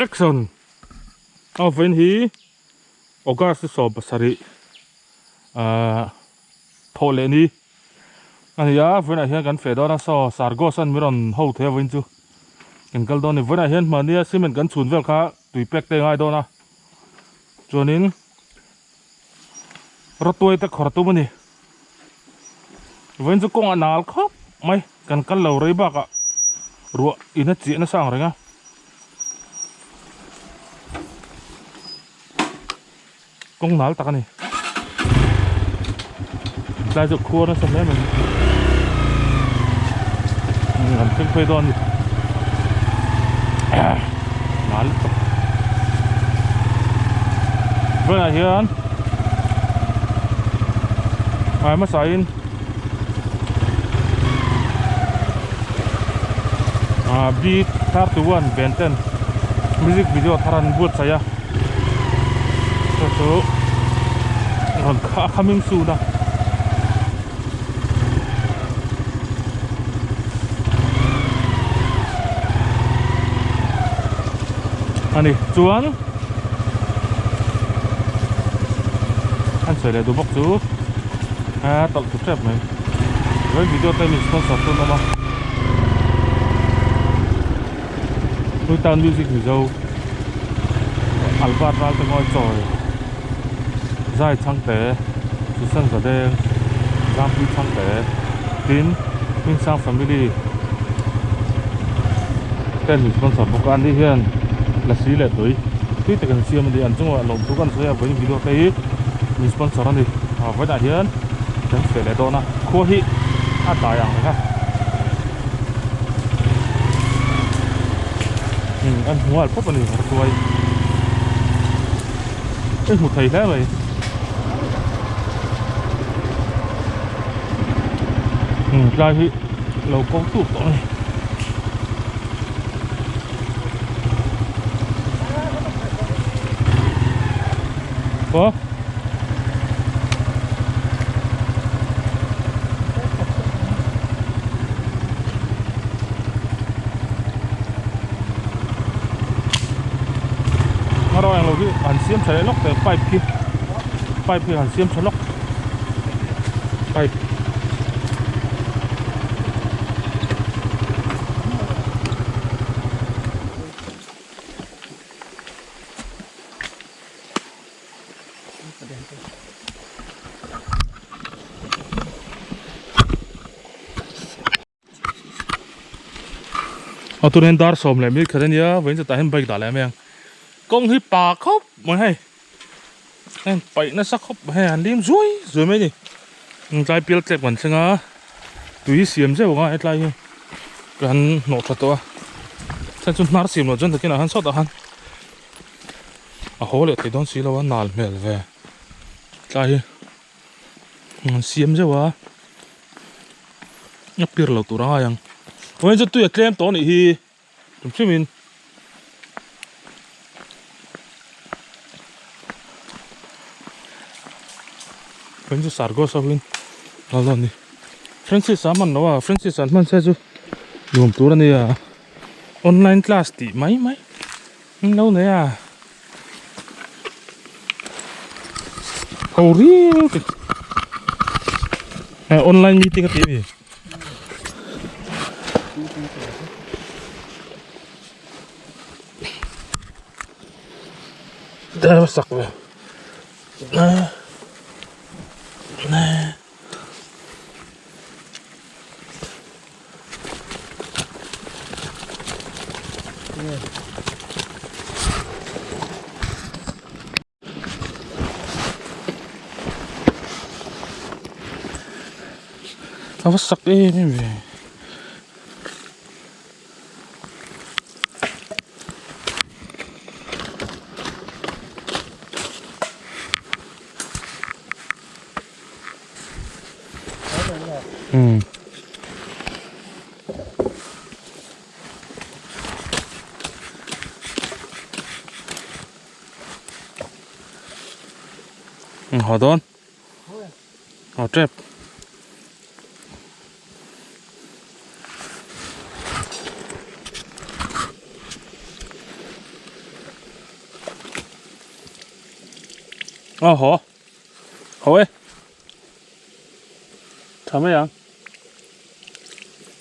Action. When he August so basari tholeni ania when I hear gan fedora so sargosan miron ho the win chu engkal don when I hear mania cement gan chun vel kha tui pek te ngai dona chuanin rotoi te khor tu mani when chu kong anal khop mai kan kal lo rei ba ka ru ina chi na sang renga kong nal ta ka ni lai chu khua na sam le man ngam phek phei don nal ta when I hear ai mà sai B31 Benten music video tharan buat saya so coming soon na ani chuan anh sẽ lại đồ bóc chú tận thực đẹp này với video tay mình sponsor luôn đó mà tôi tan music video Alphard vào từ ngôi trời dài thăng tế chú sân cả đêm giam quý thăng tế tín minh sang family tên mình sponsor một anh đi hiền là xí lệ tới tuy tại cần xem đi ăn chung là lồng chú con sẽ với những video tay mình sponsor đi với đại hiền chẳng phải là đó na khô hi đại dạng ha anh mua alpha này rất vui cái một thầy thế này ra hi lầu công tụ đó này có rồi anh lôi hàn xiêm chạy lóc tới pipe hàn xiêm chạy lóc pipe tôi nên dar xóm lại biết cái này với cho ta hem bike đã lại mấy công hi bà khóc mới hay em bậy nó sắc khóc hay ăn liêm rồi mấy gì trái piêu chẹp còn xem á tùy xiêm chứ không ai lại cái hắn nổ thật to xem chúng nó xiêm nó chân thật cái nào hắn sót đó hắn hố lại thì đón xí lâu hắn nال mèo về lại xiêm chứ quá nhấp piêu lâu tụi nó hay vậy cho tụi em to này thì chúng chứ mình Francis Sargo sabin lawan ni Francis saman no Francis saman sa ju yum tura ni online class ti mai lâu này à hori online meeting cái gì dah sak về nè tao sắc đi mới về họ đón họ trép hổ hổ ấy chả mấy ăn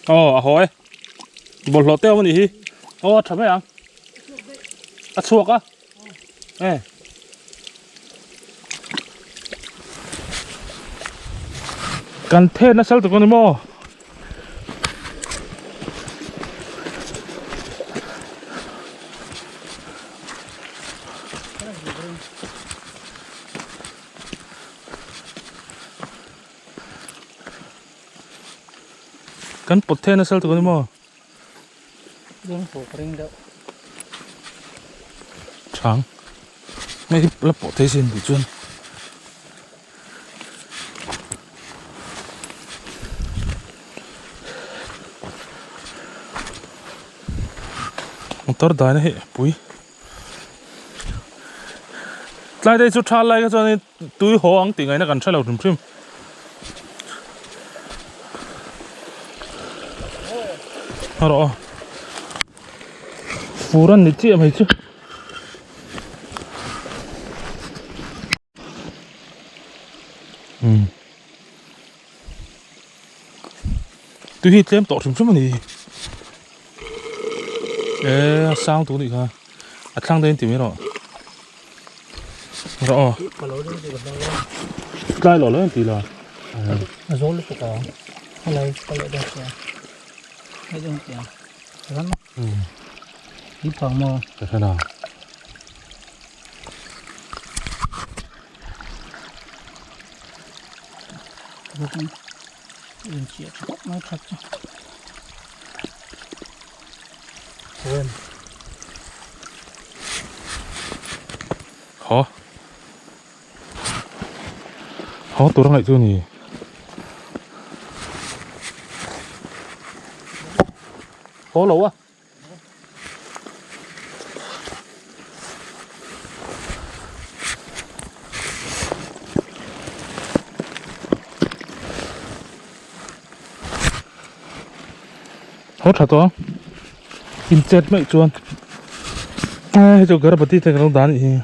hổ ấy bột lót teo cái gì chả mấy ăn chuột á êกันเทศนะเซลตัวนี้มั้งกันปดเทศนะเซลตัวนี้มั้งเรื่องโผล่เร่งเด้อช้างไม่แล้วปดเทศสินดิจวนmotor dai na he pui tlai dei chu thal lai ka chuan tui ho ang ti ngai na kan thalo rim phrim aro furan ni chi mai chu tui hi tlem to rim phrim ani sang tủ đi ha, sang đây tìm rồi, rõ, cái lò lớn tí là, rồi lúc đó, hay là cái lò đẹp rồi, cái giống kiểu, lắm, ít phòng mò, thế nào, mình chỉ nói thật chứ. Quên khó tôi đang lại chưa nhỉ khó lâu á hốt hả tôi in chết mẹ chuồn ai cho cái bát thì cái nó đán gì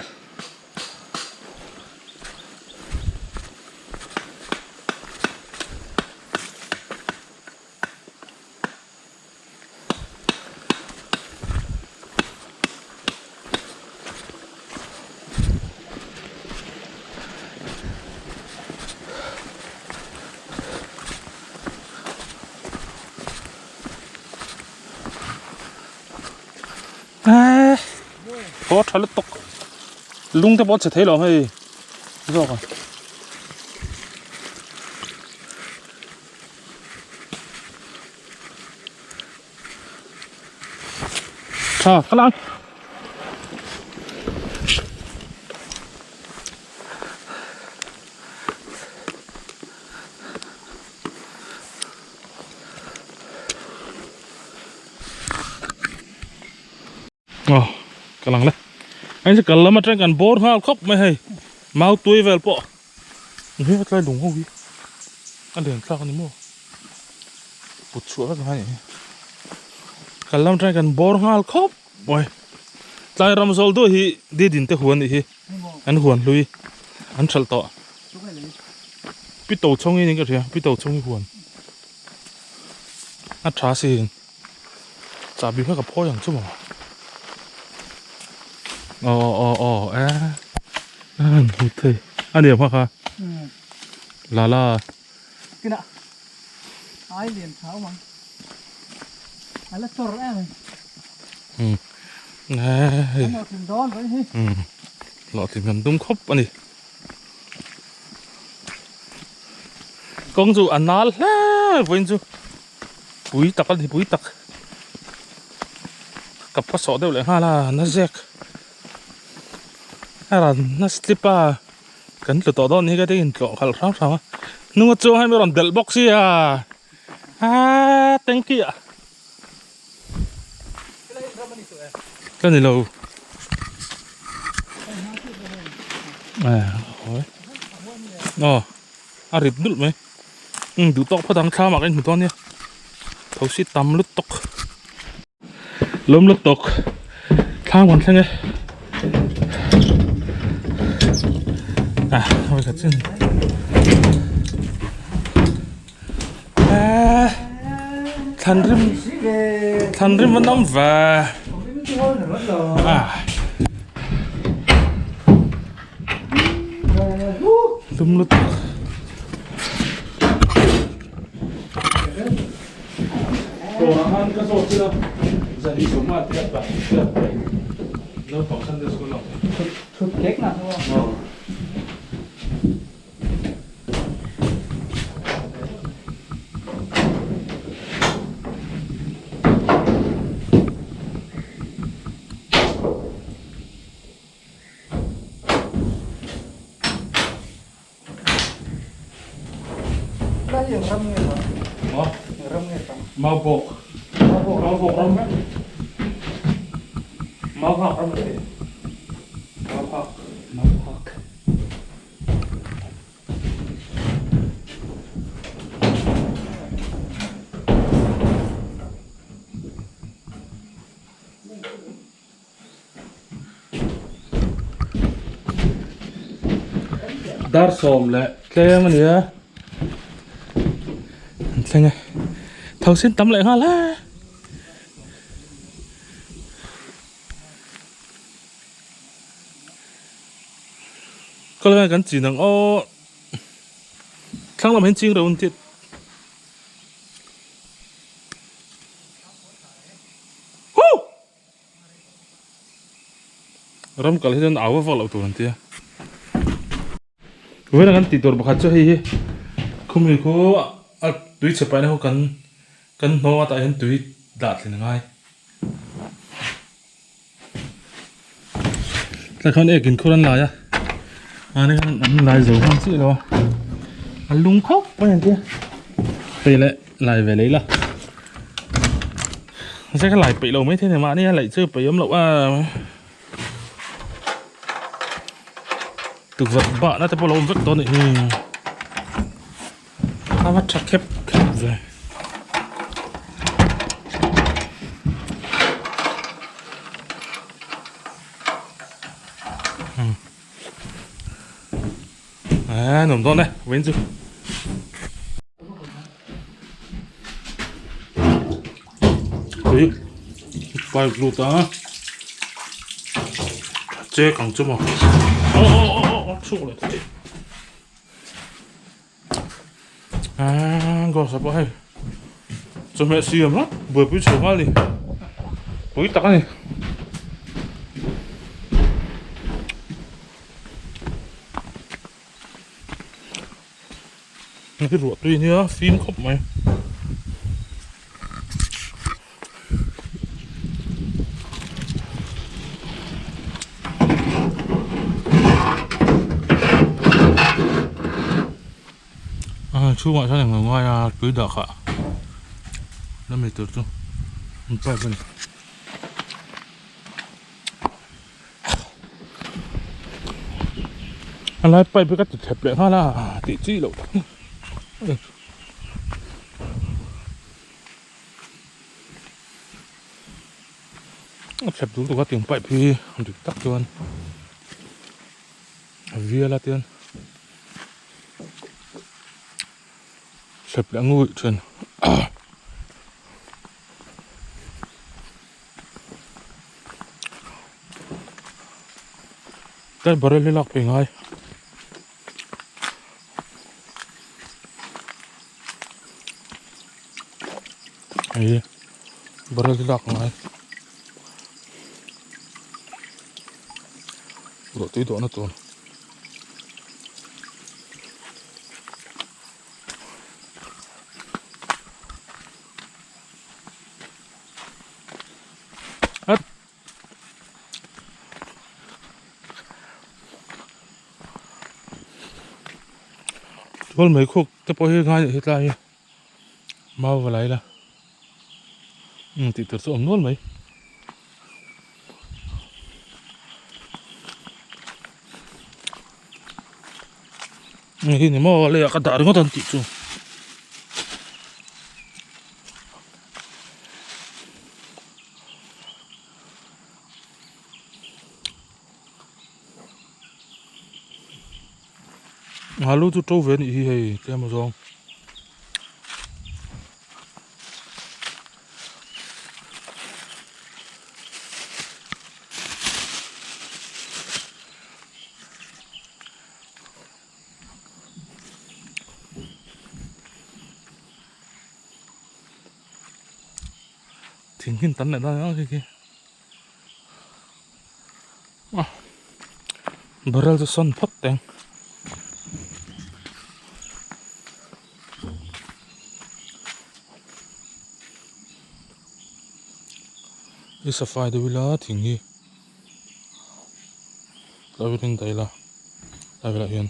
có thằng lật tóc lung tới bọn sẽ thấy lắm hay rồi à các bạn cái lăng đấy anh sẽ cần làm một cái board hoa khóc mày hay mau tuổi về bộ thế cái đúng không anh đừng sao con mua bút chuột cái này cần làm cái board hoa khóc mày tại làm sao đó thì đi đến tới huấn thì anh huấn lui anh chặt tọ biết tàu trong cái gì biết tàu trong cái huấn anh trả xin trả bị phải gặp phôi chẳng chứ mà thế anh điểm hoa là cái nào ai liền tháo mà ai là chор em này nó tìm đón vậy hi lọ tìm gần đúng khóc anh đi công dù ăn nál với chú bụi tắc thì bụi tắc cặp phát sọ đều lại ha là nó rẹt hay là nó slip à cần từ đó này cái đấy chỗ khảo sát sao nhưng mà chỗ hay mới làm del box à thank you cái này lâu rịp nút mấy đủ tóc phát thằng sao mà anh một con nha thấu xí tắm lướt tóc lốm lướt tóc thang còn sang nghe à thôi cả chân à thần rim vẫn nóng và à lum lụt đồ ăn cái số chưa giờ đi xuống mà tiệt vậy nó bỏ sân được xuống lòng Thụt kết nào đúng không? Đây là râm nghe hả? Râm nghe không? mau bộ râm á mau học râm gì mau học dar som lệ thế mà nhỉ xem này thầu xin tắm lại hoa lá có lẽ cái chỉ năng ô thằng làm hiện chính rồi thiệt ram kalau itu awal follow tuh nanti ya gue dengan tidur bakal cuy kumi ko duit sepai nih kan mau tak yang duit dat ini ngayแต่เขาเนี่ยกินคนละลายอ่ะอันนี้กันลายสูงสิเหรอลุงเขาไปอย่างเดียวไปเลยลายไปเลยล่ะไม่ใช่แค่ลายไปเราไม่เท่เนี่ยมาเนี่ยลายชื่อไปย้อมเราว่าตึกvật bạน่าจะพอเราvậtตัวนี้ถ้าว่าชักแคบเลยหนุ่มต้นเลยเว้นจูเฮ้ยไปลูกตาเจ๊กังจุ๊บอ่ะ出来了啊ก็สบายจะไม่เสียมั้งเบื่อไปชมอะไรไปตักนี่นี่คือรวดด้วยเนี่ยฟิล์มครบไหมchú ngoại sao này người ngoài cưới đợt ạ nó mệt tuyệt luôn mình phải bên anh lại bay với các tuyệt đẹp lại ha là tỷ chi lộ đẹp đúng tụi các tiếng bay thì được tắt cho anh vía là tiền sập đã nguội chân cái bờ lên lọc về ngay ấy bờ lên lọc ngay rồi tí đó nó tồn con mấy khúc cái bò hơi ngay hết lại mau vào lại là thì tự ổn luôn mấy khi này mau lại cả đợt nó toàn chịu chung Hallo zu trâu về đi hey cái mà rồi thỉnh kinh tấn lại đó cái barrel cho son phất đen cái safai đó là thỉnh gì tao biết đây là tao biết là hiền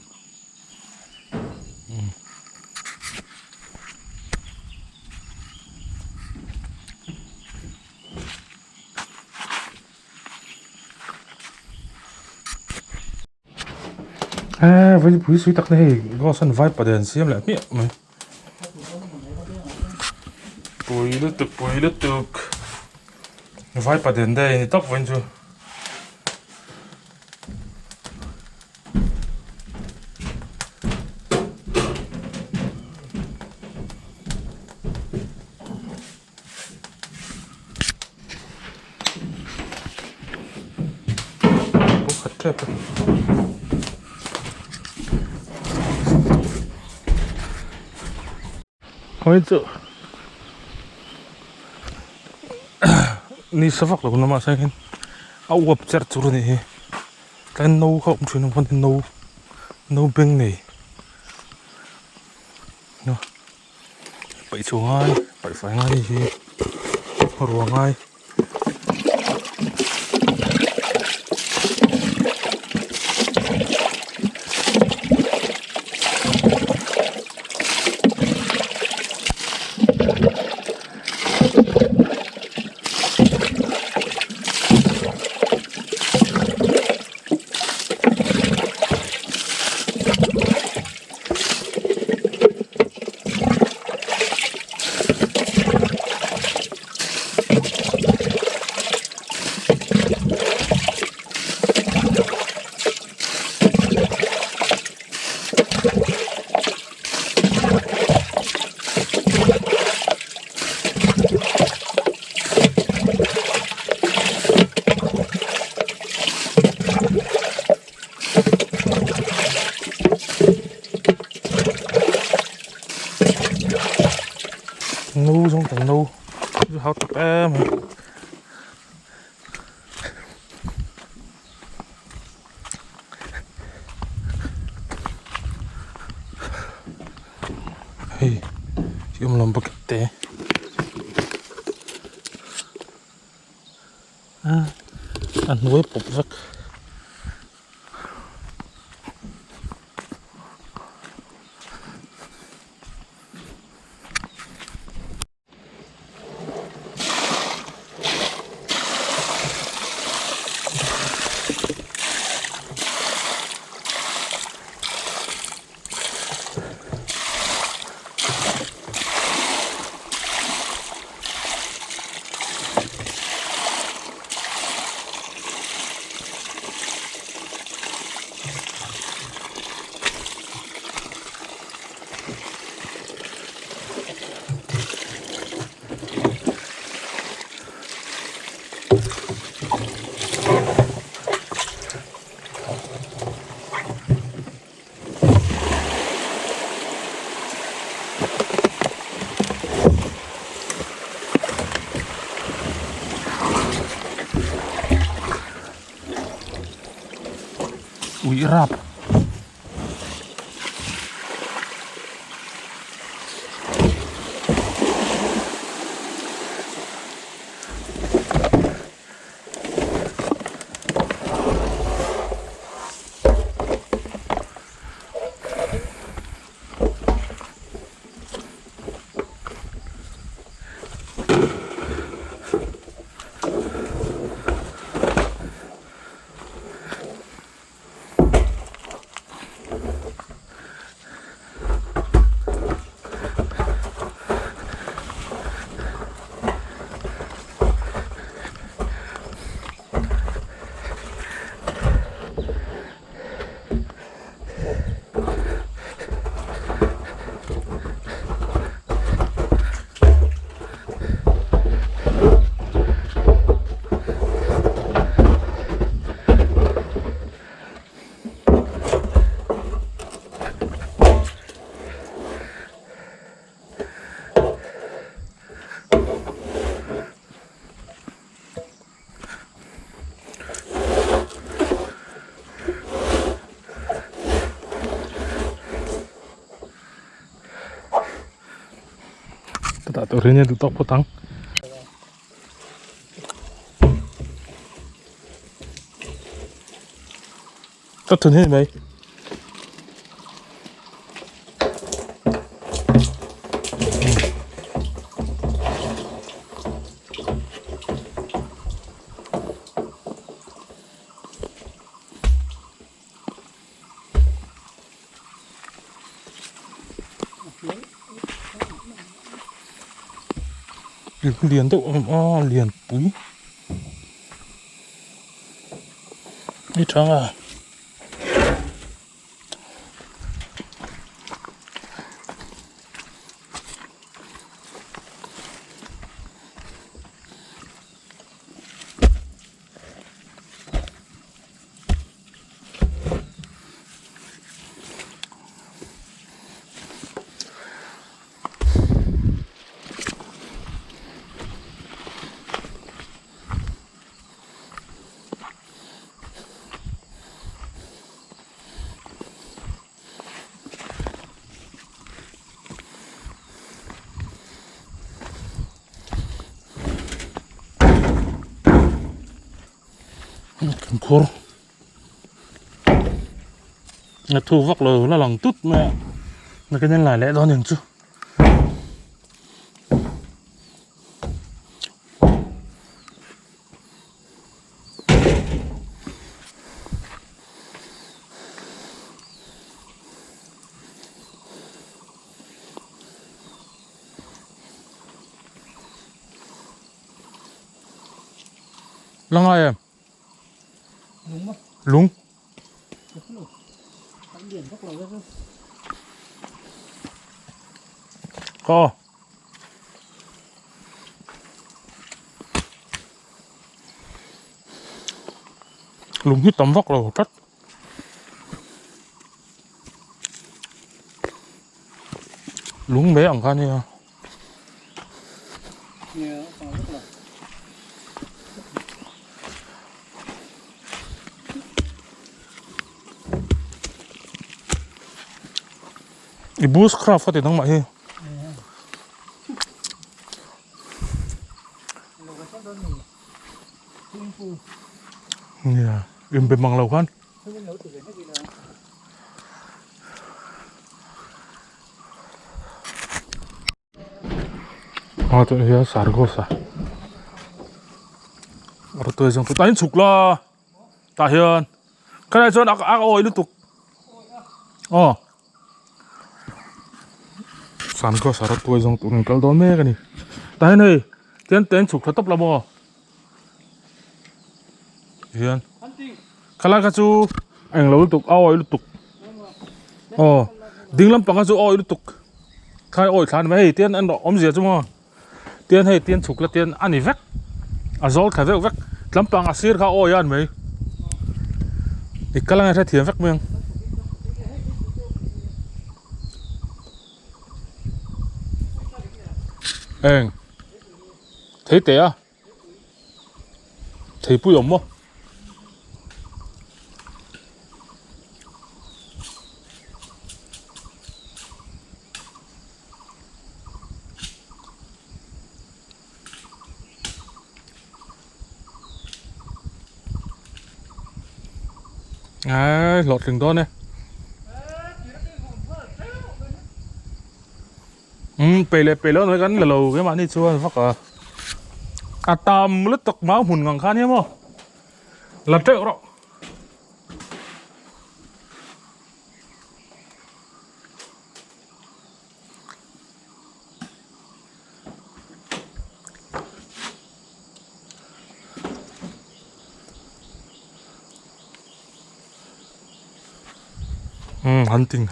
à với buổi suy tắc này có sân vai bà đèn xem lại miệng mày bùi lứt tục vai bà đèn đây tóc vẫn chưa bố khát trẹp thôi chứ ni savak lo nama sa akin awap cher churu ni kan no khom chun von no beng nei no pai chu ngai pai fai ngai hi ruwa ngai nâu trong tầng nâu hao tập em hey siom làm bạc tê ăn nuôi bột rắc ui rap ta tu rin tu tok potang ta thun hết mày liền tụ liền túi đi trắng à khổ là thu vóc lờ là lòng tút mẹ là cái nhân lại lẽ đó nhường chứ lăng ai em lúng co lúng hít tấm vóc là trách lúng bé ổng can nha Ibus craft thì đang mãi yeah, im bên bằng lầu khăn tụi này xả được xả tôi dùng tôi đánh sụp la ta hiền cái này cho nó ác oi liên tục sản có sản tôi dùng tụi mình kéo đón mẹ cái này tại này tiền chụp thật tấp là bò hiền khai lại cái chú anh lâu tục oi liên tục đinh lắm bằng cái chú oi liên tục khai oi khai mấy tiền ăn đó ôm gì chứ mà tiền chụp là tiền ăn gì vét zol khai vét lắm bằng sir khai oi ăn mấy thì cái này sẽ thiệt vét miếng thấy té à thấy bụi ẩm không lọt rừng đó này pê lê nó gắn là lầu cái mà đi xua vắt tam lứt tóc máu hùn ngang khăn nhé mò là treo đó hunting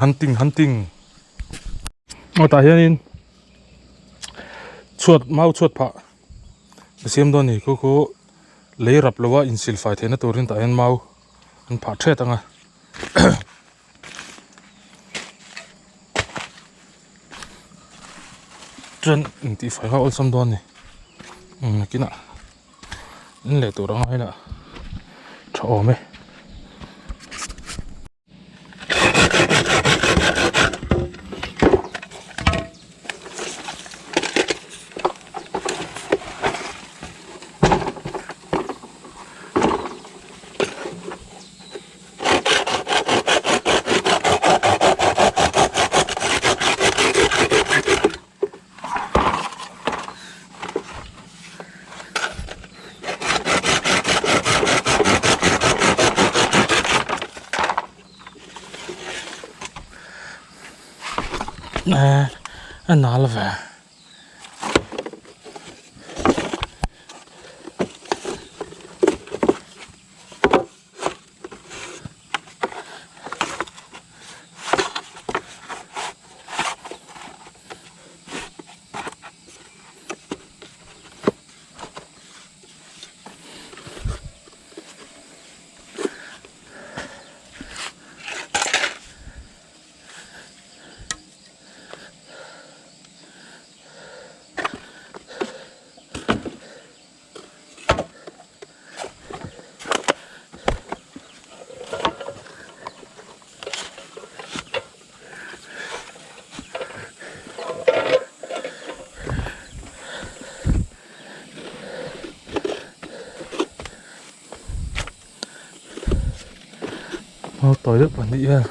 tại hiện chuột mau chuột phạ xem đó này cô lấy rập lova insil phải thế nó tôi đến tại hiện mau anh phạ chết tăng à chân thì phải học xong đó này cái nào anh lấy tôi đó hay là cho mày anh nói là về tối được bản địa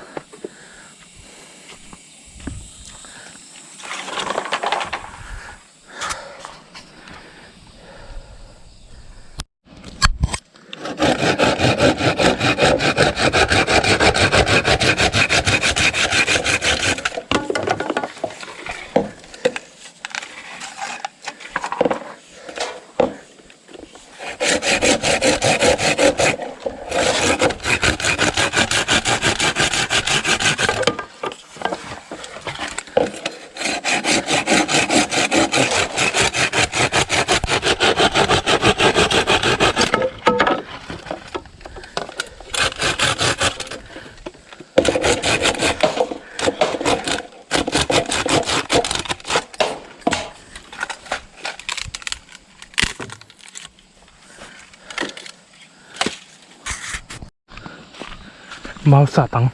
mau xả tăng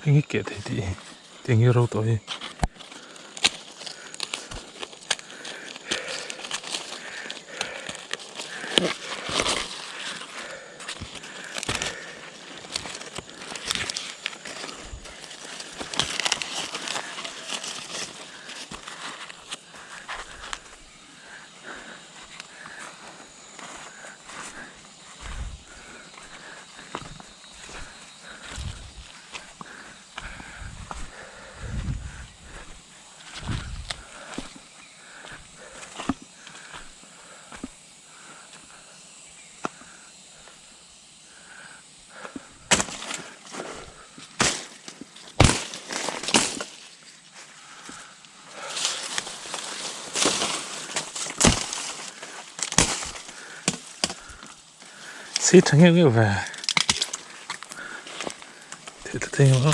cái kia thì tiếng yêu tôi xí thằng em về thì tôi thấy không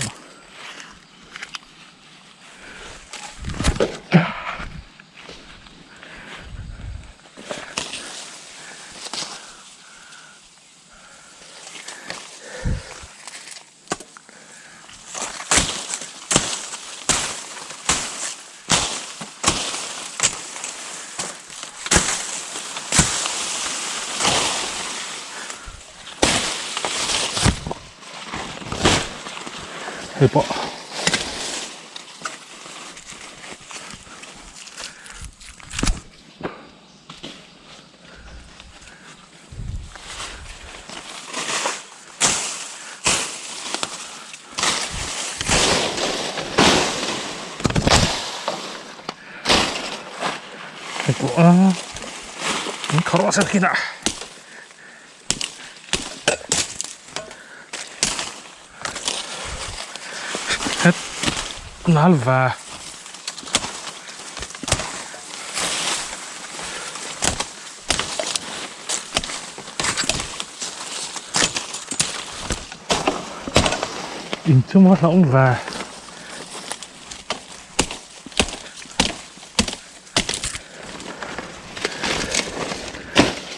hơi bỏ hơi bỏ khó rõ sao khi nào hết nál và in chung mắt lỏng và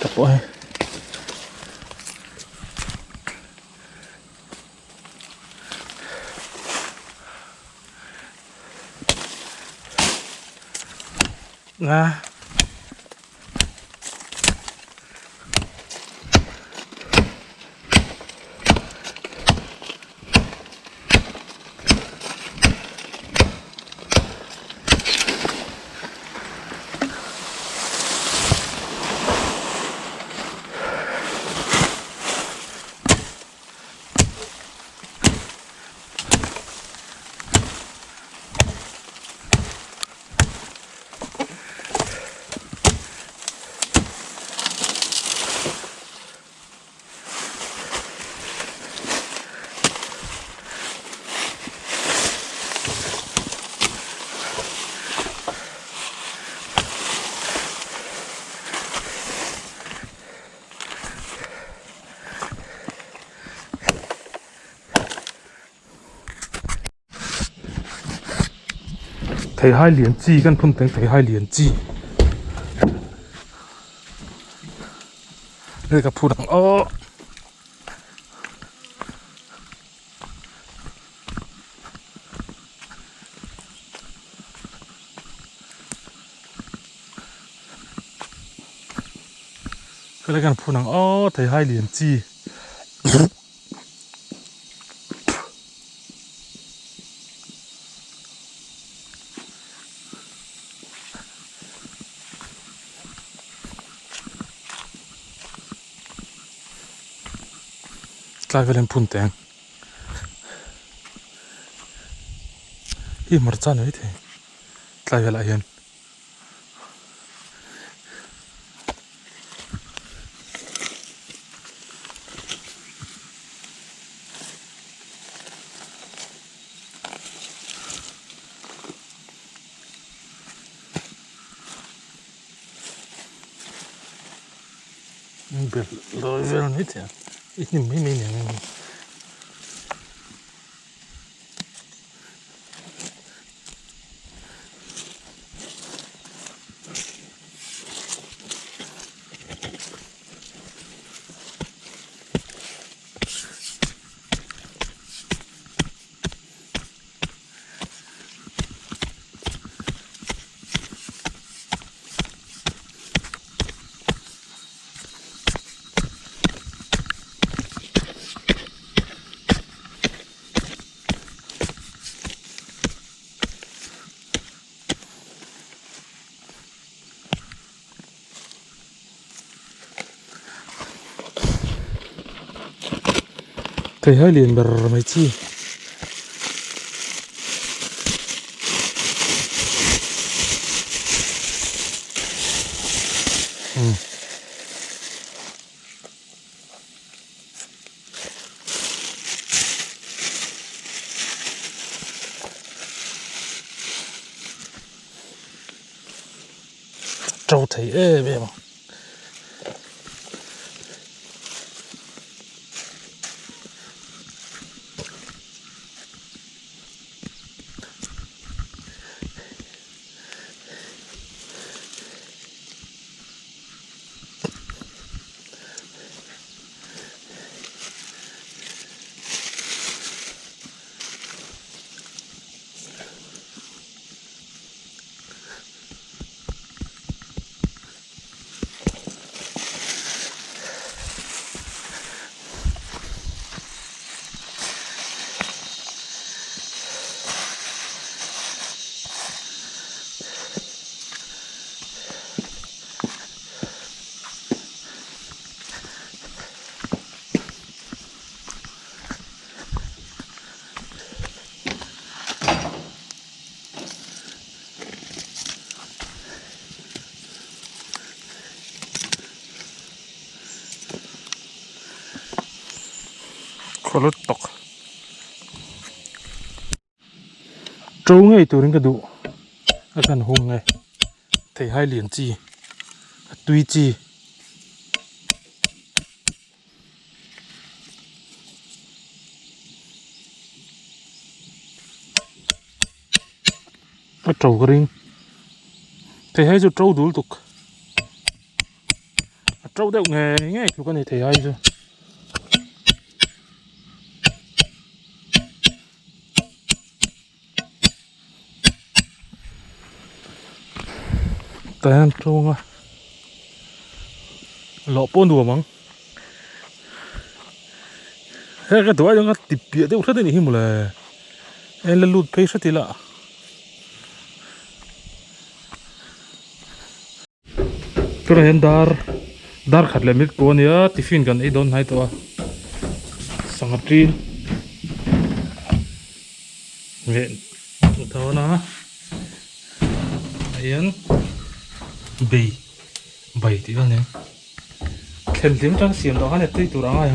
tập ơi nga thầy hai liền chi căn phun tiếng thầy hai liền chi đây gặp phụ đằng ô cái này gần phụ đằng ô thầy hai liền chi lại về lên phun tiếng hi mất chân ấy thế lại về lại hiện biệt rồi về luôn hết thế ít nhìn mấy này thầy hai liền bờ mấy chi trâu thầy ê về mà khó lót tóc trâu ngay từ đến cái đủ cái gần hùng này thầy hai liền chi tuy chi cái trâu cái ring thầy hai cho trâu đủ tục trâu đeo nghề nghe cái con này thầy hai rồi tên trâu à lọ pôn đùa mắng cái tuổi đó cái tiệp bịa đấy rất là nhiều mà em là lụt pay rất là cái này dar khát lên mít cô nhá tiffin gần ấy đón hai toa sang April vậy thôi nó ayan bảy tí con nhé khen tiếng trang xiêm đó này tươi tụ đó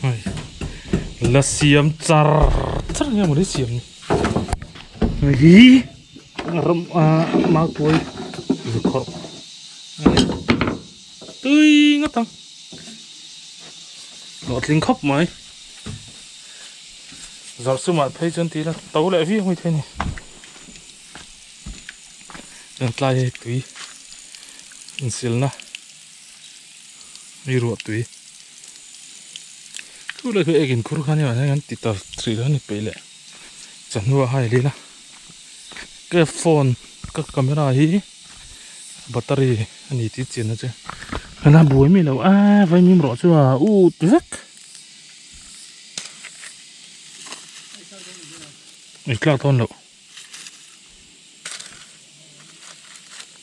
ai là xiêm char chắc nghe một cái xiêm gì râm mau tuổi rồi khó tươi ngắt tăng lọt linh khóc mày giọt sương mát thấy chân tí là tấu lại viết như thế này Yang tlai tui in silna mi ruột tui cứ lại cái egin kuru khani mà ngắn tít tao tri đó ni pele chẳng nuôi hai đi la cái phone cái camera hi battery anh ấy tít tiền nữa chứ anh làm buổi mi lâu vậy mi rõ chưa vắt ít lạc thôn lâu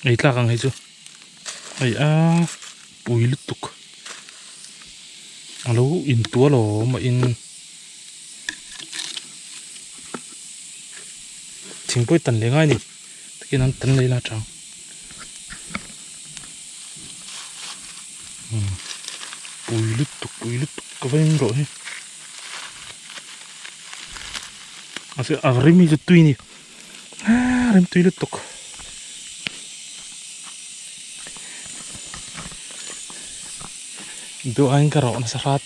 ít lạc ăn hay chưa ấy bùi lít tục alo in tua lo mà in chính bôi tần lấy ngay nè cái nó tần lấy là trắng bùi lít tục có vẻ rồi sẽ rimi cho tui nè rim tui lít tục doain karo na sarat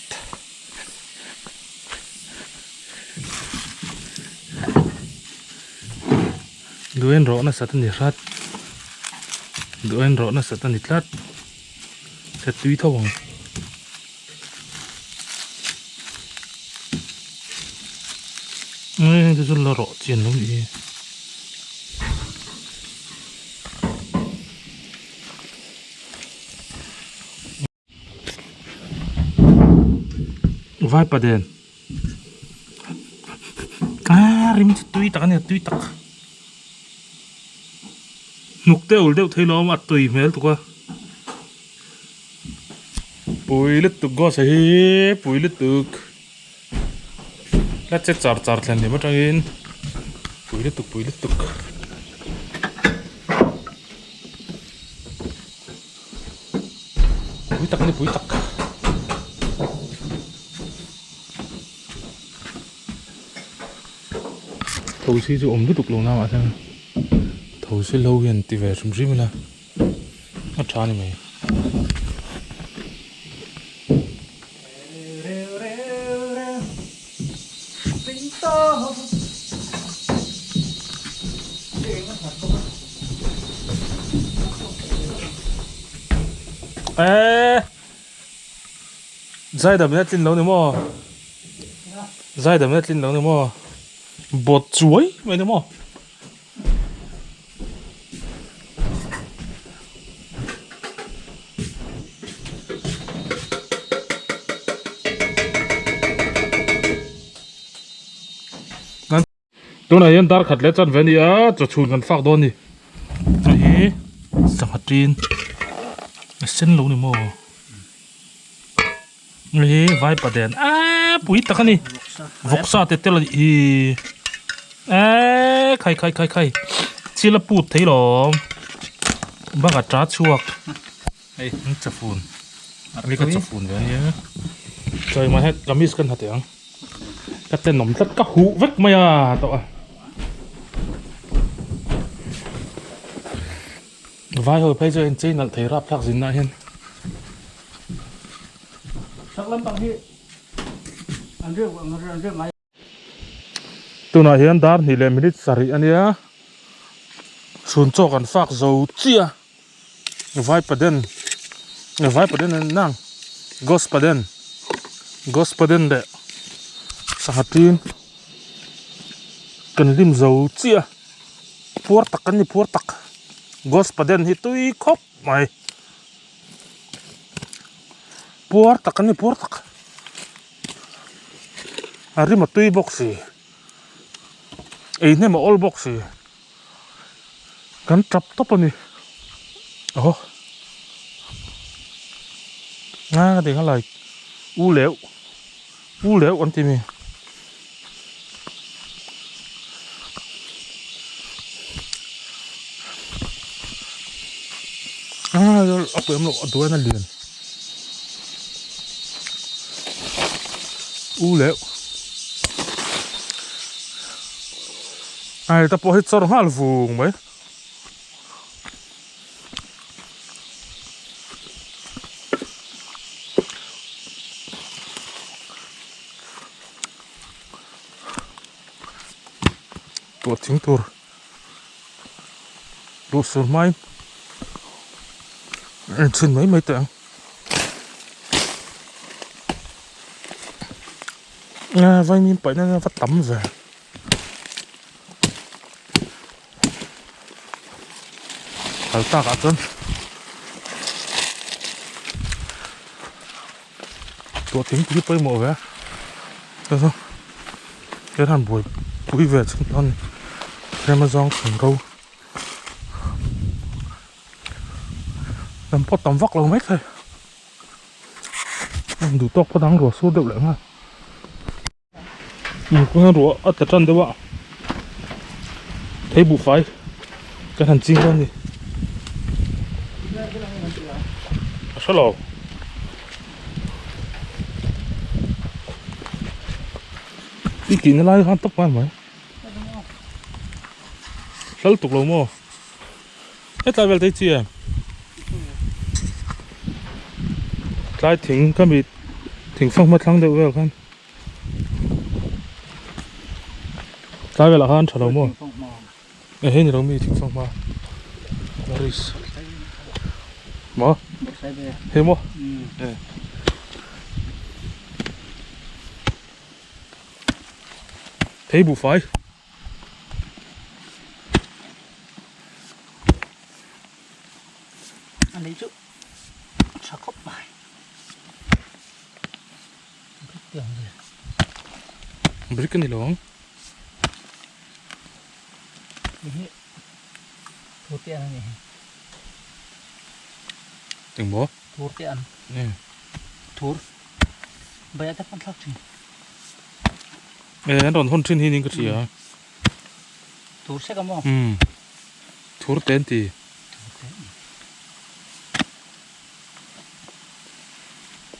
doain ro na satan ni rat doain ro na satan ni tlat sa tui thawang cái chút là rõ chuyện lắm đi vai pa đèn rim tui tắc này tui tắc nục teo thấy nó mặt tùy mấy tụi qua bùi lít tụi go sấy bùi lít tụi lát chết char lên để mất trang in bùi lít tụi bùi tắc này bùi tắc thầu xí cho ôm tiếp tục lâu nào mà xem thầu xí lâu hiện thì về sum rim là nó chán này mày dai đầm net lên lâu nữa mà dai đầm net lên lâu nữa mà bột chuối vậy nữa màตัวไหนยันดาร์ขัดเล็ดจันเวนี่จะชวนกันฝากโดนนี่นี่สังหัดจีนเส้นลูนี่โม่นี่ไว้ประเด็นปุ๋ยตะกันนี่วกซาเตเตลอีใครชีละปูดไทยหรอบ้ากับจ้าชวกไอ้นี่จะฟูนอันนี้ก็จะฟูนเวนี่ใจมาให้กามิสกันหัดยังก็เต้นหนมสักก็หูเวกมาตัวvai hồi bây giờ anh chơi là thấy rap thắc gì nãy hen sắc lắm bằng hi ăn rượu ngay tụi nó hiện đar thì làm minute sari anh nhá xuân choกันphạc dầu chia vai paden nang gospoden đấy sahatin cần lim dầu chia puar tak kan ni puar tak gospoden hi tui khop mai puar tak kan ni puar tak ari ma tui boxi ei ne ma all boxi kan trap top ani thì cái lại u lễu anh tìm aku em lo dua na liền lễu ai ta po hit sor hal vùng mấy tuột chính tur đồ sườn mai xin mấy tạng vay mình phải nó phát tắm về ở ta cả chân tụi tiếng cứ bơi mồ về được không cái thằng buổi vui vẻ chân con Amazon khẩn râu làm pot tắm vóc lâu mấy thôi đủ to có đáng rửa số được lắm ha cũng rửa ở tại chân đấy bạn thấy bù phái cái thằng chim con gì sao lẩu đi kín nó lại hắn tóc quan mấy sao tục lâu mò hết tại về thấy chi à lại thỉnh cái bị thỉnh phong mất thắng được về không lại về là hắn chờ lâu mò ê hết nhiều mi thỉnh phong mà Morris mò hết mò thấy bù phái anh lấy chút sao khóc bài biết tiền gì biết cái này luôn thua tiền này từng bó thua tiền thua bây giờ phân sắc gì anh đòn hôn trên hình cái gì à thua sẽ có thua tên thì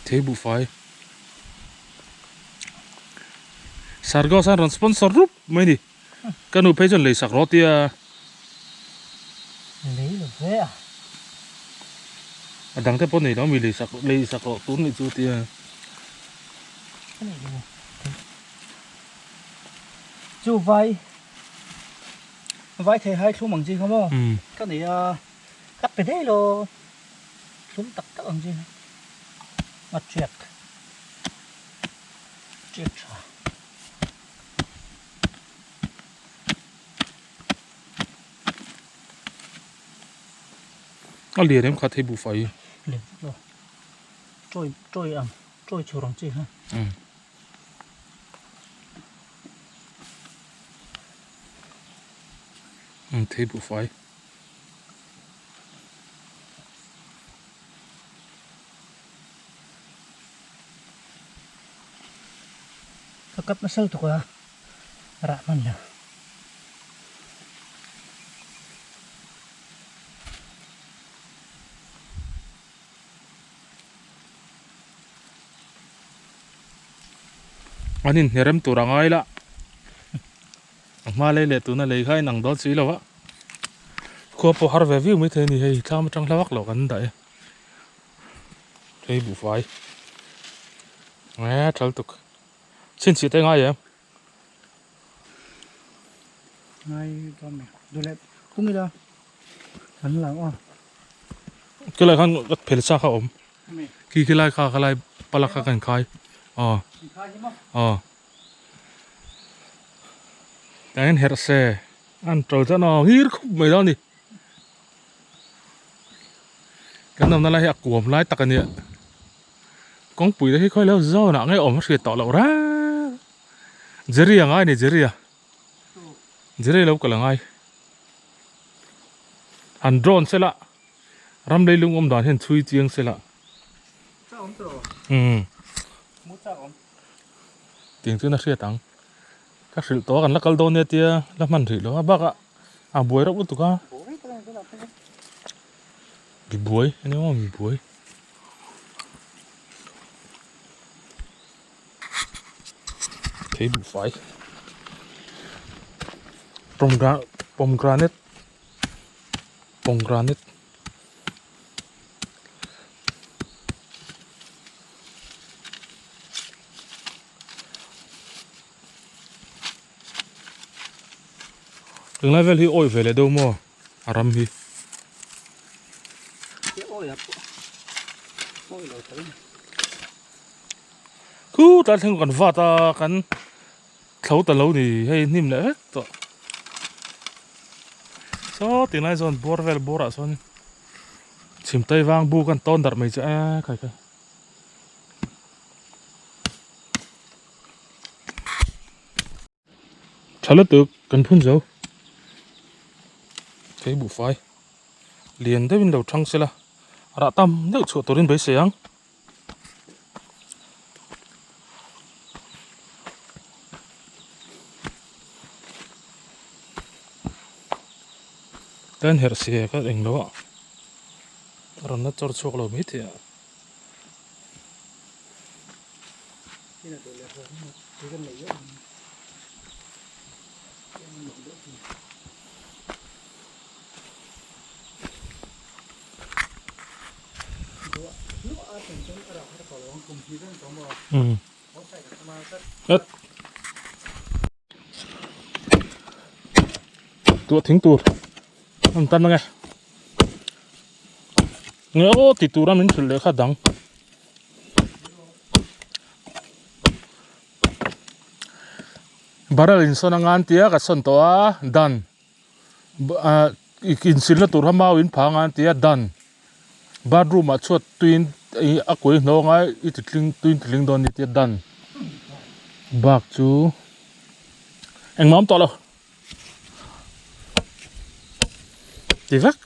thế bù phái sargo san sponsor rúp mấy đi cái nụ phê chân lấy sạc rót tia lấy được thế à đằng thế bọn này nó mình lấy sạc rót tốn lấy chú tia cái này chú vai vai thì hai số bằng gì không cái này cắt về đây rồi xuống tắc tắc bằng gì mà triệt rồi à liền em khá thấy bù phái liền rồi trôi chiều bằng gì ha thấy bù phái cắt nó sâu thuộc rạ mình nè anh nhìn em tụi rằng ai lạ mà lấy tụi nó lấy khai nằng đó xí đâu á cô bỏ har về view mới thấy thì hay tham trong lao lẩu gần đấy thấy bù phái nghe trâu tục xin chỉ tay ngay em ngay cho mẹ đưa lại cũng đi đâu hắn là cái này khăn gắt phê sa không khi cái này khai cái này palak khai khai cái này hết xe ăn trâu cho nó hít khúc mấy đó đi cái nằm nó lại cuộn lại tắc cái này con bụi đấy khơi lâu do nặng ngay ổn sẽ tỏ lậu ra jerry à ngay này jerry lâu cả là ngay hàn drone sẽ lạ ram đây lung đoàn hiện chui chiang sẽ lạ tiếng thứ nó sẽ tăng các sự to gần là câu đôn này tia là mặn thử đó bác ạ buổi đó cũng tụi ca bị buổi nếu mà bị buổi thấy đủ phải pomegranate đừng lại về thì ôi về lại đâu mà ram hi ôi áp ôi lâu tới cứ ta thấy còn vặt ta cắn thấu ta lâu thì hay nim lại hết rồi so tiếng này rồi bor vel bor à son chìm tay vang bu con ton đặt mấy chữ cái chả lỡ được cần phun dầu thấy bù phai liền tới bên đầu trăng xe là đã tâm nếu chỗ tôi đến bấy sáng tên hết xe các anh đó rồi nó cho chọc lâu mấy thì tua thính tua ăn tan nghe nghe ô thì tua mình xử lý khá đắng baral in son angan tia ka son to a dan in sil na tur hamau in phang an tia dan bathroom a chuat twin a koi no nga I tling twin tling don ni tia dan bak chu anh mom to lo ti vak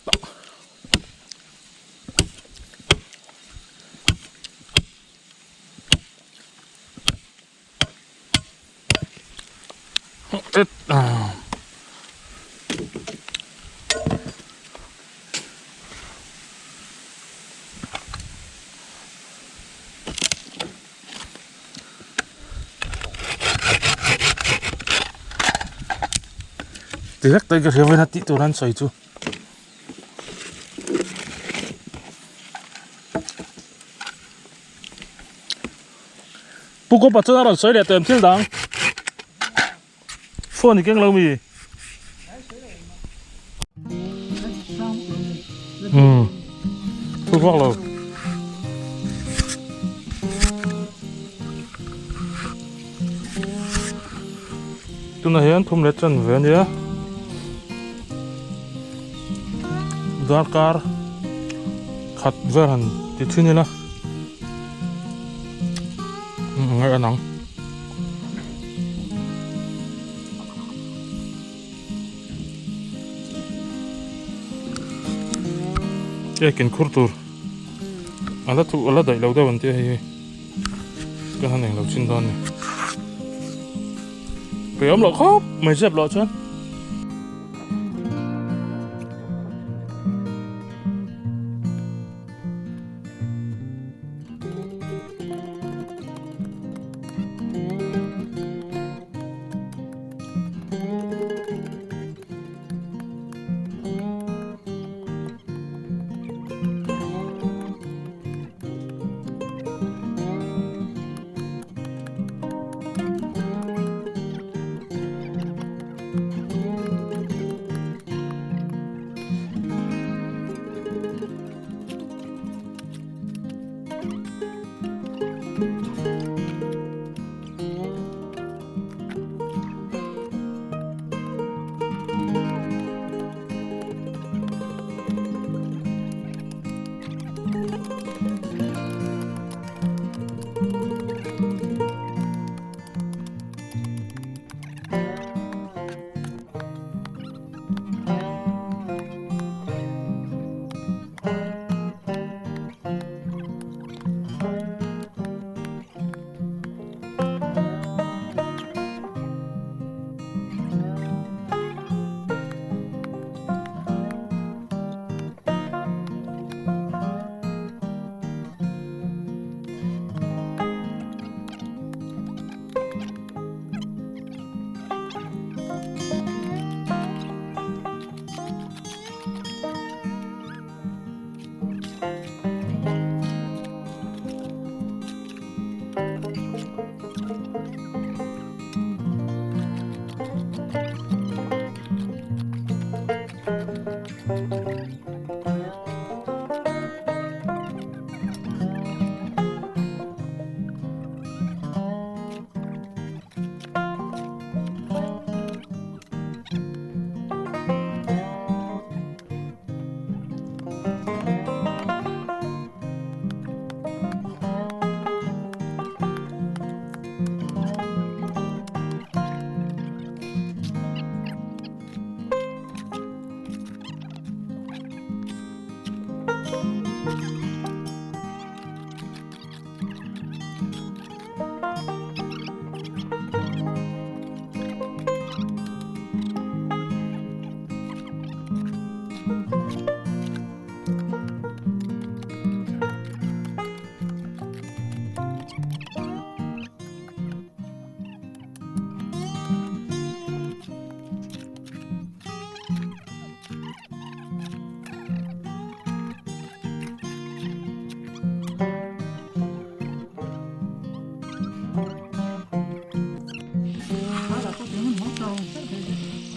Direct tay cái với hati tu ran soi chu. Puko patso na ran soi le tem til dang. Phone ni keng lo mi. Thu vác lo. Tu na hian thum le chan ve nia. Darkar khát ver hẳn thì thế này là ngay nắng cái kiến khurtur anh đã thu anh đã lâu đó vẫn thế hay cái này lâu chín đòn này phải ấm lọ khóc mày dẹp lọ chứ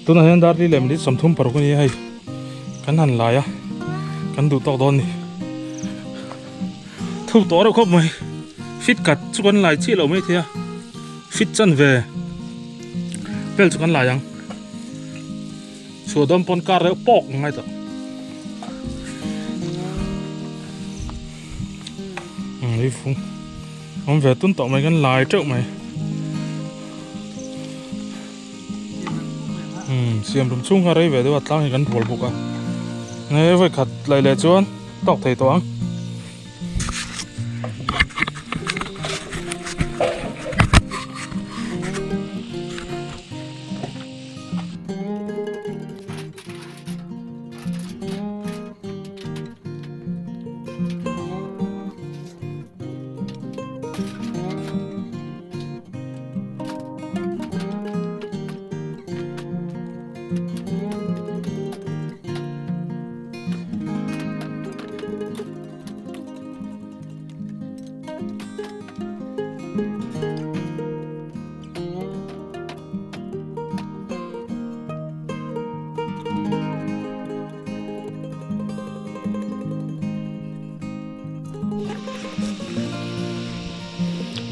tôi nói hiện tại đi làm đi sắm thum bảo cái này hay cắn hẳn lại á cắn đủ to đòn này thu to đâu không mày fit cắt chú con lại chi lâu mấy thế fit chân về vel chú con lạiยังchùa đom pon car đấy bọc ngay đó đi phun ông về tuân tọ mày con lại trước mày xiêm rung chung ở đây về đây bắt tao thì con thổi bụng à này phải khát lại lẹ chuan tóc thầy toang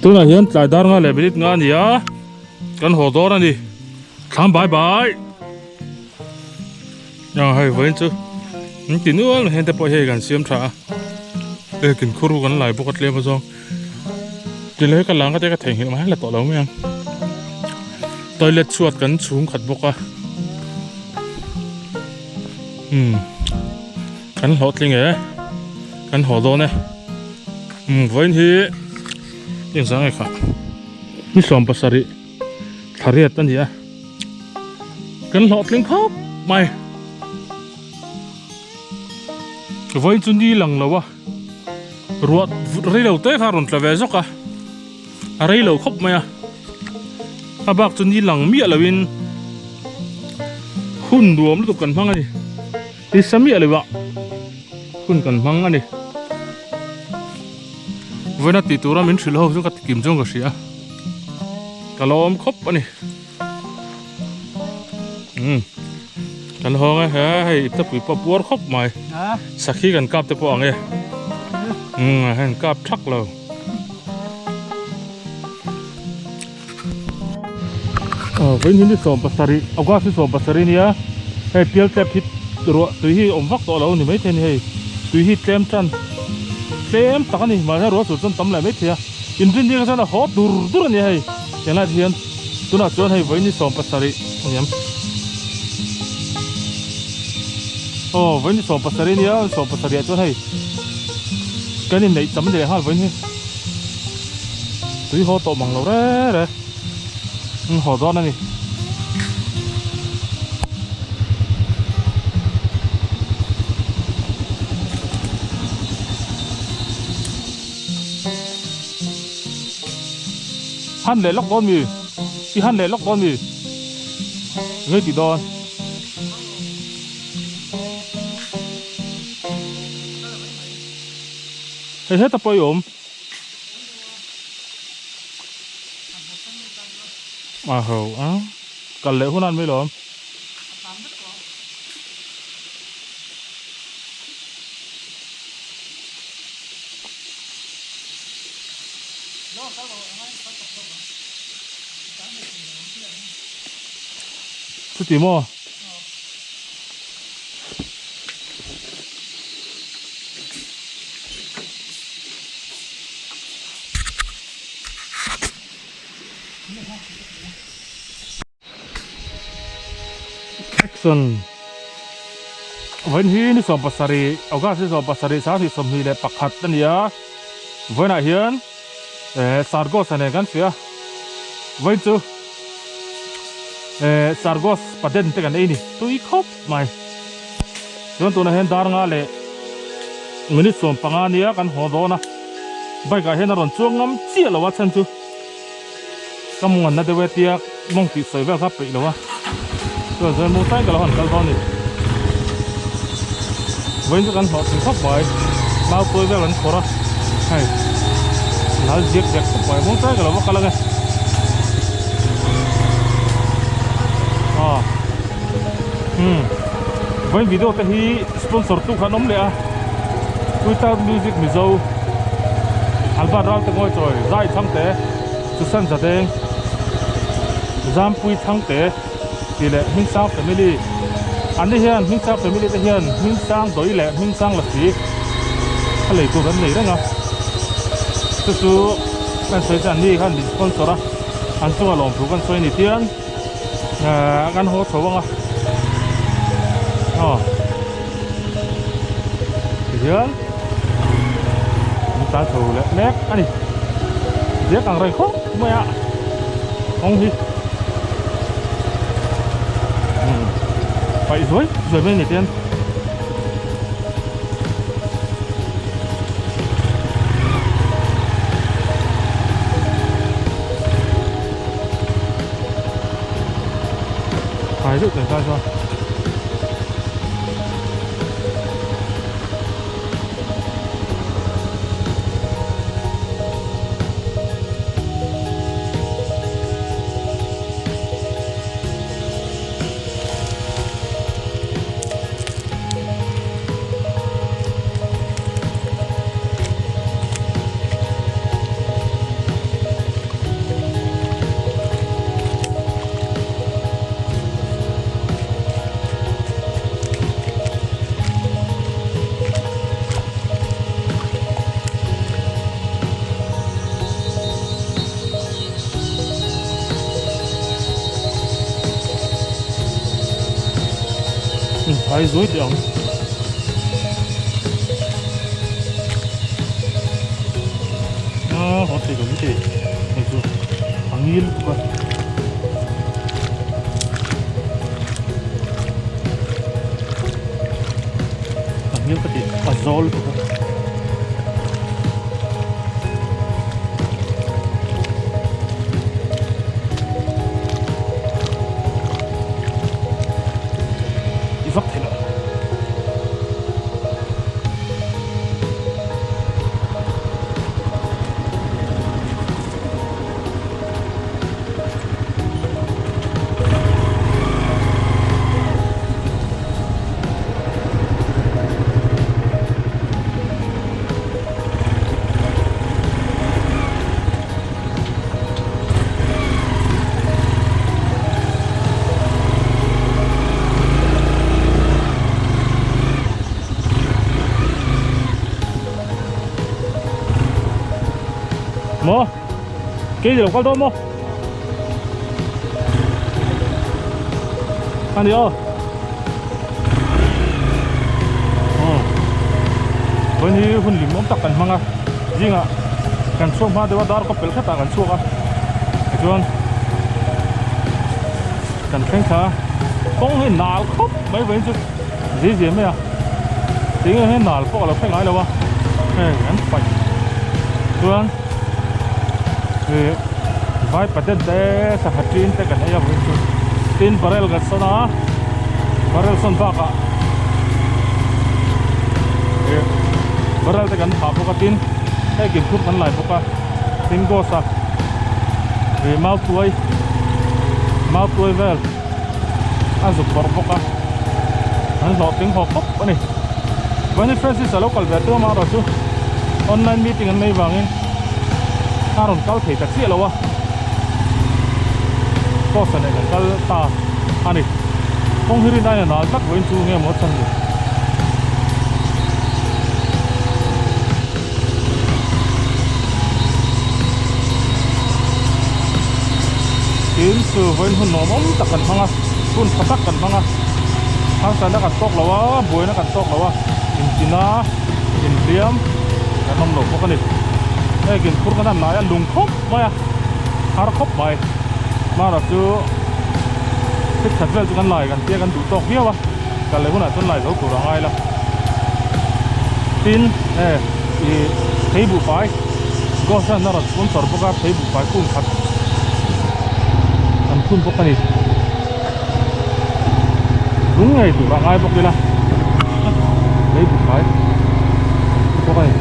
tôi là hiện tại đang ngồi bên ngã gì á con hồ đó đi tham bye bye nhà hay vậy chứ tí nữa là hiện tại bây giờ gần xiêm trả để kinh khuru gần lại bốc lên vào trong chỉ lấy cái láng cái thành hiện mà là tỏ lắm em tôi lết chuột gần xuống khát bốc à gần hot lên nghe gần hồ đó này vậy thì yang sangat khá, ini som pasari, thari atan dia, kan lot leng khop, mai, voi chun đi lang lawa, ruột rây đầu té pha run tlawe zok à, rây đầu khop mày à, bạc chun đi lang mía lawin, hun duom lu kan mang ani, đi sami lewa, hun kan mang ani. với nó tí tụ ra mình xử lâu chúng ta kiếm trong cái gì á cả lò ôm khóc anh cả lò nghe hay tập bị bắp bùa khóc mày sắc khí gần cáp tập bùa nghe hay cáp chắc rồi với những cái sòng pasari, ông có cái sòng pasari này hay piel tép hít rồi tùy hi ông vắt to lâu thì mấy thế này tùy hi tem chân tem tắc này mà ra rồi sụt chân tấm lại mấy thế in trên đi cái là hot dur này hay cái này thì tôi nói cho hay với những sòng pasari nhắm với những sòng pasari này sòng pasari cho hay cái này này tấm này ha với những tùy họ to bằng lâu đấy họ đó này hắn lệ lóc đòn mì thì hắn lệ lóc đòn mì ngay tí đòn hết tập bơi ốm à hầu á cần lệ hôn ăn mới lắm chút tí mò action vẫn hi ni som pasari oga si som pasari sa si som hi le pakhat tania với na hian sargos ane gan fia với chu sargos paden te kan ini tui khop mai don tu na hen dar nga le minute som pangania kan ho do na bai ga hen ron chuang ngam chia lo wa chan chu kamungan na de wetia mong ti soi va kha pe lo wa rồi rồi mua tay cái lon này với cái con họ thì khóc bởi bao tôi với lần khổ đó hay nó giết giết khóc bởi muốn tay cái lon cái lon này với video te hi sponsor tu khan om le a Twitter music mizo albaral te ngoi choi zai thang te susan zadeng zam pui thang te ti le hing sang family ani hian hing sang family te hian hing sang doi le hing sang la si khale tu ran nei ranga chu kan soi chan ni khan din sponsor a an chu alom thu kan soi ni tian kan ho thawanga hian ta thầu lẹ mép anh dễ càng rầy khóc mày ạ không đi phải rồi bên này tiên phải dự cảnh ra cho phải dối điện họ thấy cái gì này rồi hàng nghìn luôn hàng nghìn cái gì azol luôn vắt thế nào mo cái gì đâu quan tâm mo anh đi ơ với như hun lim ông tắc cần mang à riêng à cần xuống mà để vào đó có bể khát cần xuống à chuan cần khen thà không hay nào khóc mấy vậy chứ gì mấy à tiếng hay nào có là phải nói đâu à anh phải chuan vai paten te sa hatrin te kan aya bu tin barrel ga sana barrel son ba ka barrel te kan ha bu ka tin te gim thup kan lai bu ka tin go sa mau tuai vel azu bor bu ka an lo ting ho kop ani when Francis a local veto ma ro su online meeting an mai wangin aron kal thei ta chi lawa ko sa ne kal ta ani kong hiri na na tak voin chu nge mo chan ni tin su voin hun nom om tak kan hanga kun phatak kan hanga hang sa na kan tok lawa boi na kan tok lawa in tina in tiam kan nom lo ko kan ni cái kiến thức cái này lùng khóc mày har khóc mày mà là chú thích thật về chú cái này cái kia cái đủ to kia mà cái này cũng là tuần này đâu cũng là ai là tin thì thấy bù phải có sao nó là sponsor bốc ra thấy bù phải cũng thật anh cũng bốc cái này đúng ngày đủ là ai bốc đi là thấy bù phải bốc cái này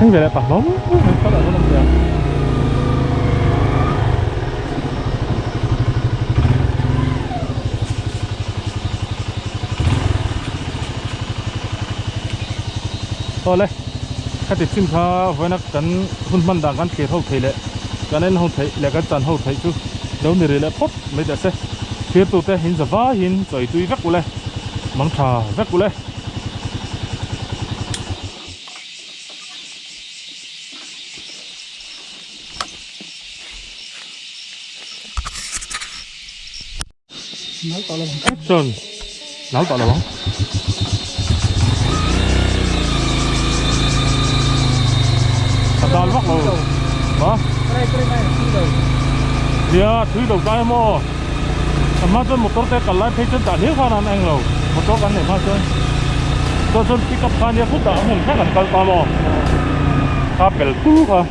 Thanh về lại bảo lắm, sao lại có làm gì à? Thôi lên, khách thì chim khá với nó cắn hôn man đàn cắn kia hậu thấy lệ, cái này hậu thấy lệ cái chân hậu thấy chứ, đâu nề lệ phốt mấy đứa xe, phía tụi ta hình giờ vá hình rồi tụi vắt của lệ, mắng trà vắt của lệ. Nói tao là Action, nói tao là bóng. Đào vắt rồi, hả? cái này thứ đầu. Dạ, thứ đầu tay mò. Mà chân một tốp tay cả lại thấy chân đã hiếp hơn anh rồi, một tốp anh này mà chân. Tôi chân pick up fan ya phút đã hùng khác hẳn cao cao mò. Khá bèl cú cả.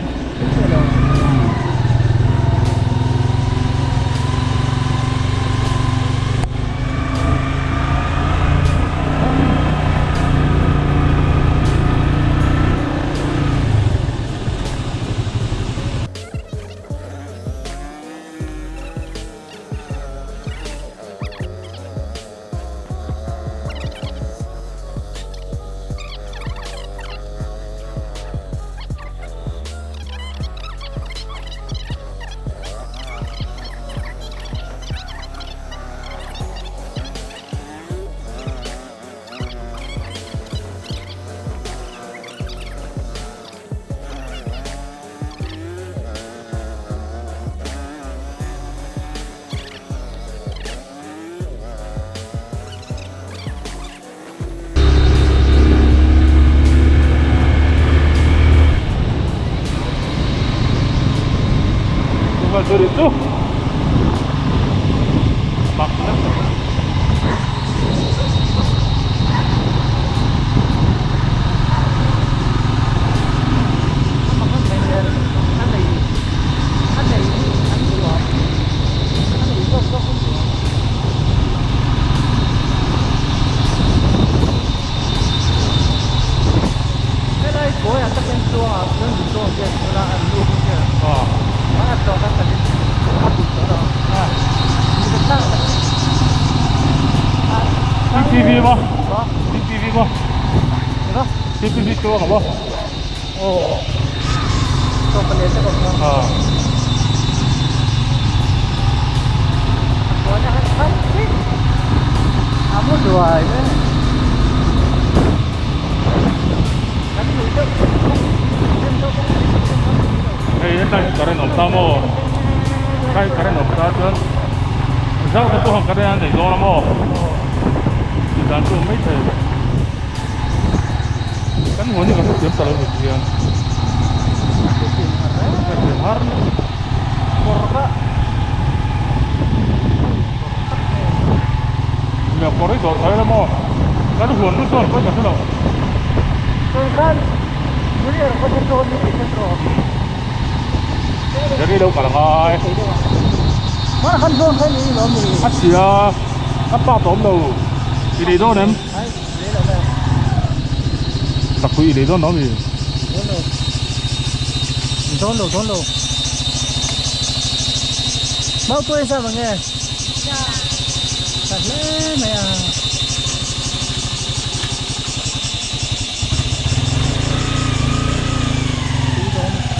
Tôi đến tu mặc lắm. Cái này của anh ta bên xua à, bên xua kia là anh luôn kia. Nó trồng các cái đó. TV mà. Có. TV mà. Đó. TV cho hả bố? Ồ. Trồng cái này sẽ còn ngon. Có nhà hát hát. Muốn đuổi đấy. Hey, đây karen opta mo. Đây karen opta chân. Sao cái tôi học cái này để do lắm mo. Thì đàn tôi mấy thầy. Kan muốn như cái điểm tao được gì à? Cái điểm har. Korba. Nhà có đó thấy lắm mo. Cái nó huấn nó son có cái nào. Tôi kan. Muốn là có thể trốn đi cái trốn. Jadi đâu cả là ngay. Mà hắn trốn cái gì đó mình. Bắt gì à? Bắt ba tóm đâu. Thì đi đâu ném. Tập quỷ đi đâu nó gì. Đón đâu. Bao tôi sao mà nghe? Thật lẽ mày à.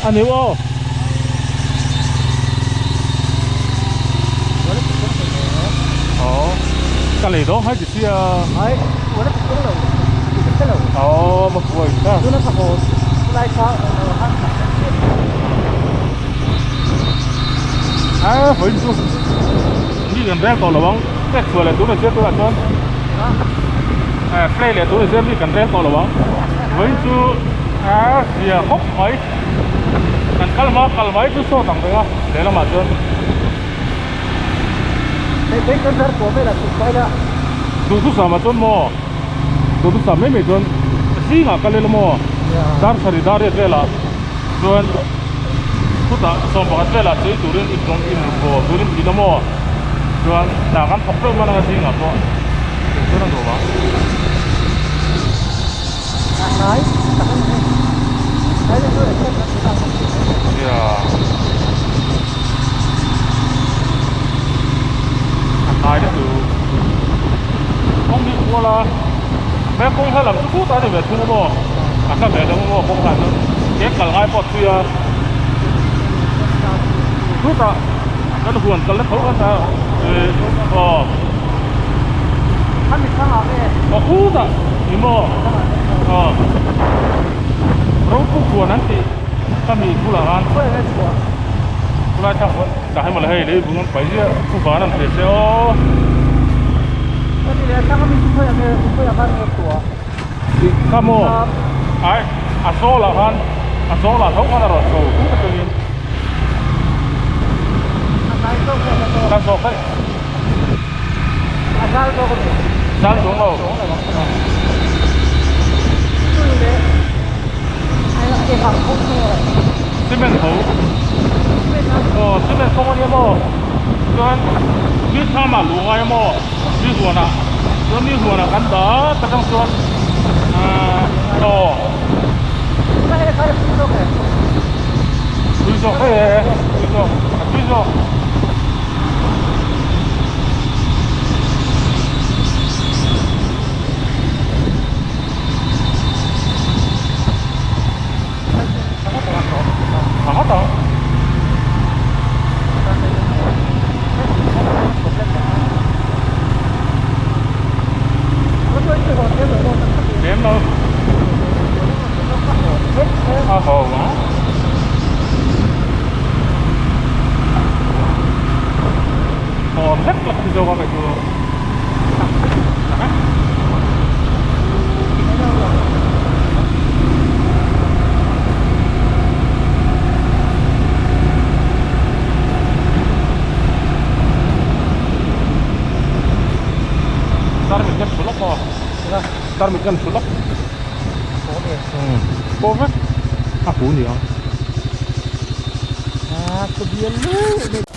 Anh hiểu không? Cái này đó hay chỉ Đấy, nó cũng là cái lẩu. mà vui ta. Nó phải hồ lại sao nó À, với chú. Như gần đây còn là bóng. Cái vừa là tôi là tôi là con. À, play là tôi là xem như gần đây còn là bóng. Với chú gì hốc mấy. Cần call mấy chú số thằng đấy để nó mà chân. cái con rắn của mày là tụi quay ra. Tôi sama chân mo. Tôi sama mấy chân. Gì ngã cái lên mo. Dar sari dar itu lah. Tuan, kita sobat itu lah. Jadi turun itu turun di mana? Tuan, dah kan pokok mana sih ngapa? Turun tu apa? Đấy, Dạ. Ai đó được. Không đi qua là mẹ không hay làm chút ta thì mẹ thu mua. À sao mẹ đâu mua không phải đâu. Cái cả hai bọt thì chút ta. Cái huồn cái lớp khẩu ta. Chút ta. Imo. Rau nanti kami pulang. Pulang campur. Dah malah hei deh bunga pagi pukaran preseo. Kamu, ay, asola kan, asola tahu kan ada asola, tu betul. Kan sokai. Asal tu kan. Asal tu mau. Semen tahu. Semen kau ni mau. Kan, ni sama luar mau. Ni suara. Ni suara kan dah, kadang suara. Tujuh eh, tujuh. Sangat tahu. Điểm đâu. Hồ hả? Hồ rất là vô qua vậy chưa? Ntar mình xuống lốc vào. Ntar mình xuống lốc. Bố hết. À, phú nhiều. Kebiasaan lu.